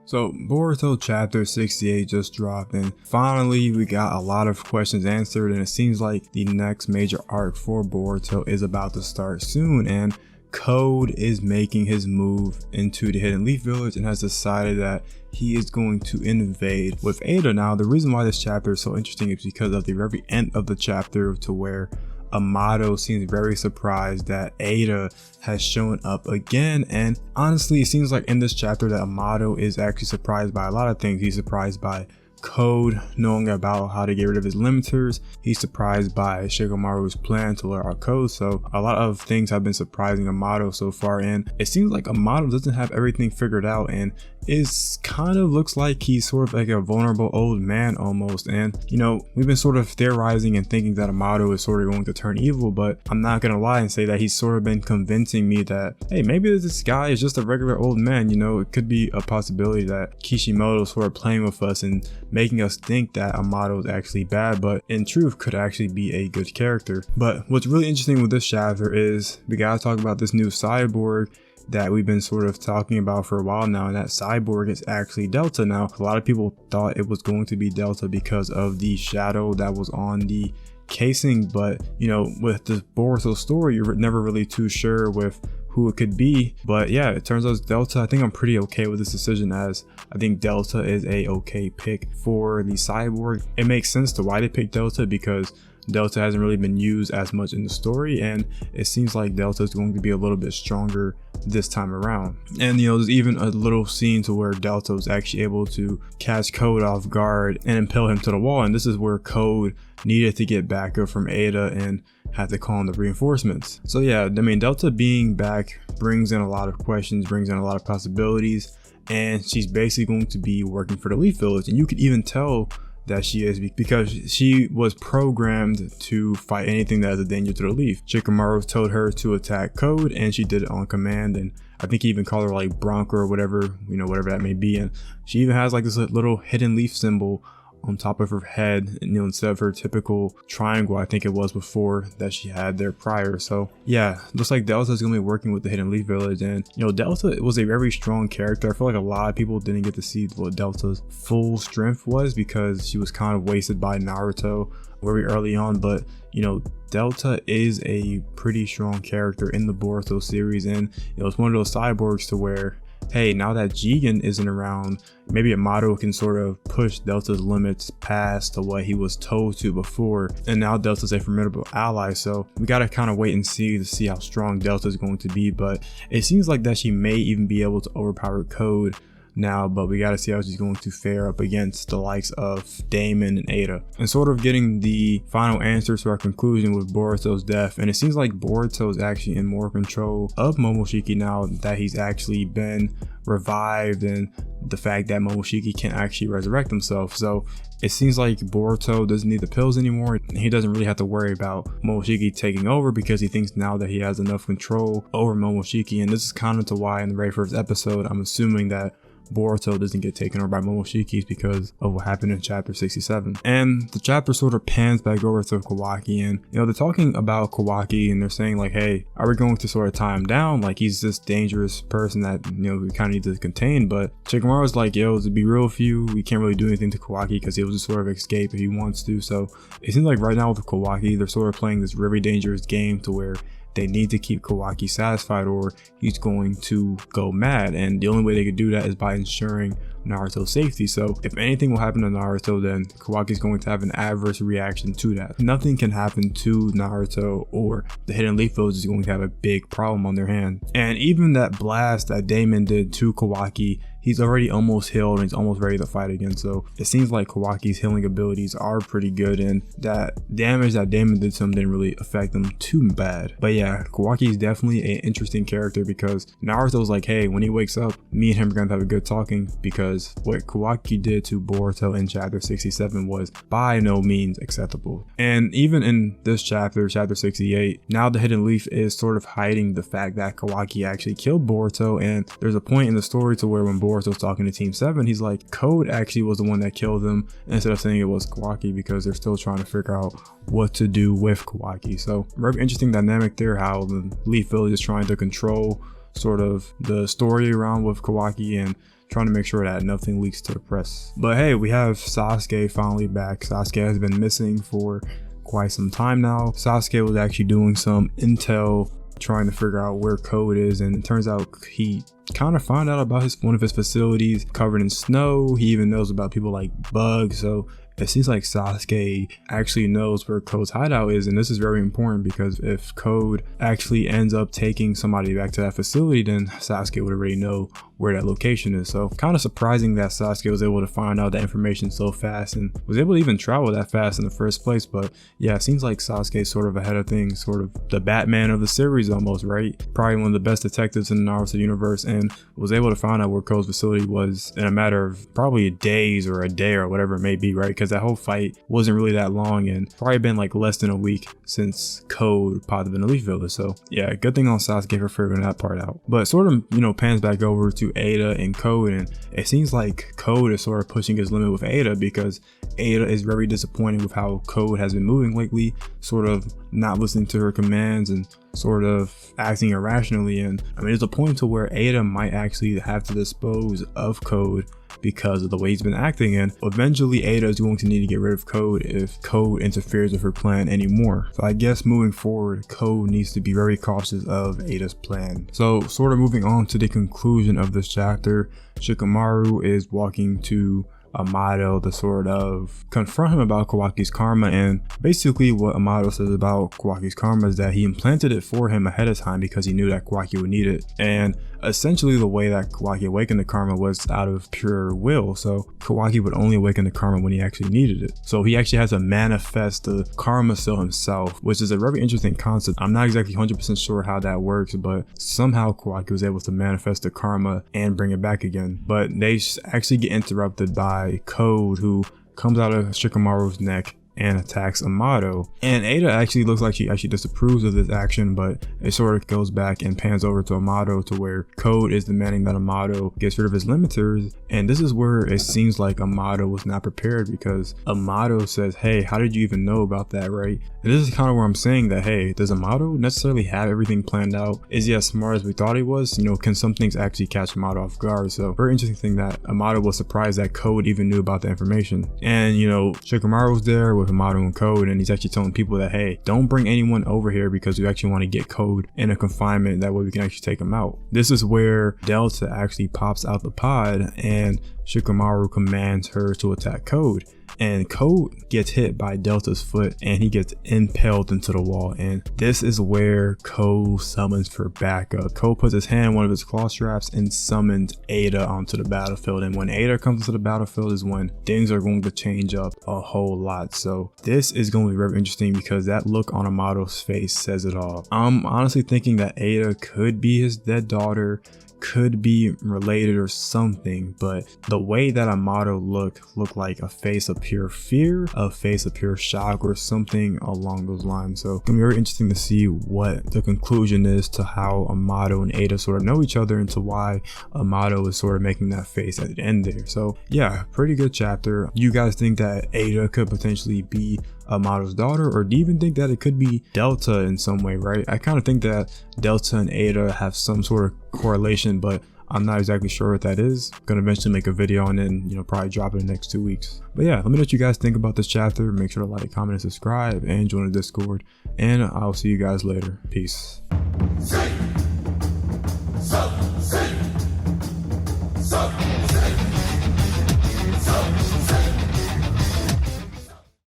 So Boruto Chapter 68 just dropped, and finally we got a lot of questions answered, and it seems like the next major arc for Boruto is about to start soon, and Code is making his move into the Hidden Leaf Village and has decided that he is going to invade with Eida. Now the reason why this chapter is so interesting is because of the very end of the chapter, to where Amado seems very surprised that Eida has shown up again, and honestly it seems like in this chapter that Amado is actually surprised by a lot of things. He's surprised by Code knowing about how to get rid of his limiters. He's surprised by Shikamaru's plan to learn out Code. So a lot of things have been surprising Amado so far, and it seems like Amado doesn't have everything figured out, and is kind of looks like he's sort of like a vulnerable old man almost. And you know, we've been sort of theorizing and thinking that Amado is sort of going to turn evil, but I'm not gonna lie and say that he's sort of been convincing me that, hey, maybe this guy is just a regular old man. You know, it could be a possibility that Kishimoto is sort of playing with us and making us think that Amado is actually bad, but in truth could actually be a good character. But what's really interesting with this chapter is we gotta talk about this new cyborg that we've been sort of talking about for a while now, and that cyborg is actually Delta. Now a lot of people thought it was going to be Delta because of the shadow that was on the casing, but you know, with the Boruto story you're never really too sure with who it could be. But yeah, it turns out it's Delta. I think I'm pretty okay with this decision, as I think Delta is a okay pick for the cyborg. It makes sense to why they picked Delta, because Delta hasn't really been used as much in the story, and it seems like Delta is going to be a little bit stronger this time around. And you know, there's even a little scene to where Delta was actually able to catch Code off guard and impel him to the wall, and this is where Code needed to get backup from Eida and had to call in the reinforcements. So yeah, I mean, Delta being back brings in a lot of questions, brings in a lot of possibilities, and she's basically going to be working for the Leaf Village, and you could even tell that she is, because she was programmed to fight anything that is a danger to the Leaf. Shikamaru told her to attack Code, and she did it on command, and I think he even called her like Bronco or whatever, you know, whatever that may be. And she even has like this little hidden leaf symbol on top of her head, you know, instead of her typical triangle I think it was before that she had there prior. So yeah, looks like Delta is gonna be working with the Hidden Leaf Village, and you know, Delta was a very strong character. I feel like a lot of people didn't get to see what Delta's full strength was because she was kind of wasted by Naruto very early on. But you know, Delta is a pretty strong character in the Boruto series, and you know, it's one of those cyborgs to where, hey, now that Jigen isn't around, maybe Amado can sort of push Delta's limits past to what he was told to before, and now Delta's a formidable ally. So we gotta kind of wait and see to see how strong Delta is going to be, but it seems like that she may even be able to overpower Code now, but we got to see how she's going to fare up against the likes of Damon and Eida. And sort of getting the final answer to our conclusion with Boruto's death, and it seems like Boruto is actually in more control of Momoshiki now that he's actually been revived, and the fact that Momoshiki can actually resurrect himself. So it seems like Boruto doesn't need the pills anymore. He doesn't really have to worry about Momoshiki taking over, because he thinks now that he has enough control over Momoshiki. And this is kind of to why in the very first episode I'm assuming that Boruto doesn't get taken over by Momoshiki because of what happened in chapter 67. And the chapter sort of pans back over to Kawaki, and you know, they're talking about Kawaki and they're saying like, hey, are we going to sort of tie him down? Like, he's this dangerous person that, you know, we kind of need to contain. But Shikamaru's like, yo, to be real with you, we can't really do anything to Kawaki because he'll just sort of escape if he wants to. So it seems like right now with Kawaki, they're sort of playing this very dangerous game to where they need to keep Kawaki satisfied or he's going to go mad, and the only way they could do that is by ensuring Naruto's safety. So if anything will happen to Naruto, then Kawaki's going to have an adverse reaction to that. Nothing can happen to Naruto, or the Hidden Leaf Village is going to have a big problem on their hand. And even that blast that Damon did to Kawaki, he's already almost healed and he's almost ready to fight again. So it seems like Kawaki's healing abilities are pretty good, and that damage that Damon did to him didn't really affect him too bad. But yeah, Kawaki is definitely an interesting character, because Naruto's like, hey, when he wakes up, me and him are gonna have a good talking, because what Kawaki did to Boruto in chapter 67 was by no means acceptable. And even in this chapter, chapter 68, now the Hidden Leaf is sort of hiding the fact that Kawaki actually killed Boruto, and there's a point in the story to where when Boruto's talking to Team 7, he's like, Code actually was the one that killed him, instead of saying it was Kawaki, because they're still trying to figure out what to do with Kawaki. So very interesting dynamic there, how the Leaf Village is trying to control sort of the story around with Kawaki and trying to make sure that nothing leaks to the press. But hey, we have Sasuke finally back. Sasuke has been missing for quite some time now. Sasuke was actually doing some intel, trying to figure out where Code is, and it turns out he kind of found out about one of his facilities covered in snow. He even knows about people like Bugs, so it seems like Sasuke actually knows where Code's hideout is, and this is very important because if Code actually ends up taking somebody back to that facility, then Sasuke would already know where that location is. So kind of surprising that Sasuke was able to find out that information so fast and was able to even travel that fast in the first place. But yeah, it seems like Sasuke's sort of ahead of things, sort of the Batman of the series almost, right? Probably one of the best detectives in the Naruto universe, and was able to find out where Code's facility was in a matter of probably days or a day or whatever it may be, right? Because that whole fight wasn't really that long and probably been like less than a week since Code popped up in the Leaf Village. So yeah, good thing on Sasuke for figuring that part out. But sort of, pans back over to Eida and Code, and it seems like Code is sort of pushing his limit with Eida because Eida is very disappointed with how Code has been moving lately, sort of not listening to her commands and sort of acting irrationally. And I mean, there's a point to where Eida might actually have to dispose of Code because of the way he's been acting, and eventually Eida is going to need to get rid of Code if Code interferes with her plan anymore. So I guess moving forward, Code needs to be very cautious of Eida's plan. So sort of moving on to the conclusion of this chapter, Shikamaru is walking to Amado to sort of confront him about Kawaki's karma, and basically what Amado says about Kawaki's karma is that he implanted it for him ahead of time because he knew that Kawaki would need it, and essentially the way that Kawaki awakened the karma was out of pure will, so Kawaki would only awaken the karma when he actually needed it. So he actually has to manifest the karma cell himself, which is a very interesting concept. I'm not exactly 100% sure how that works, but somehow Kawaki was able to manifest the karma and bring it back again. But they actually get interrupted by Code, who comes out of Shikamaru's neck and attacks Amado. And Eida actually looks like she actually disapproves of this action, but it sort of goes back and pans over to Amado to where Code is demanding that Amado gets rid of his limiters. And this is where it seems like Amado was not prepared, because Amado says, hey, how did you even know about that, right? And this is kind of where I'm saying that, hey, does Amado necessarily have everything planned out? Is he as smart as we thought he was? Can some things actually catch Amado off guard? So very interesting thing that Amado was surprised that Code even knew about the information. And Shikamaru's there with Amado and Code, and he's actually telling people that, hey, don't bring anyone over here because we actually want to get Code in a confinement, that way we can actually take him out. This is where Delta actually pops out the pod and Shikamaru commands her to attack Code, and Code gets hit by Delta's foot and he gets impaled into the wall, and this is where Code summons for backup. Code puts his hand on one of his claw straps and summons Eida onto the battlefield, and when Eida comes to the battlefield is when things are going to change up a whole lot. So this is going to be very interesting because that look on Amado's face says it all. I'm honestly thinking that Eida could be his dead daughter, could be related or something, but the way that Amado looked like a face of pure fear, a face of pure shock, or something along those lines. So it's gonna be very interesting to see what the conclusion is to how Amado and Eida sort of know each other, and to why Amado is sort of making that face at the end there. So yeah, pretty good chapter. You guys think that Eida could potentially be Amado's daughter, or do you even think that it could be Delta in some way, right? I kind of think that Delta and Eida have some sort of correlation, but I'm not exactly sure what that is. I'm gonna eventually make a video on it and probably drop it in the next 2 weeks. But yeah, let me know what you guys think about this chapter. Make sure to like, comment, and subscribe, and join the Discord, and I'll see you guys later. Peace.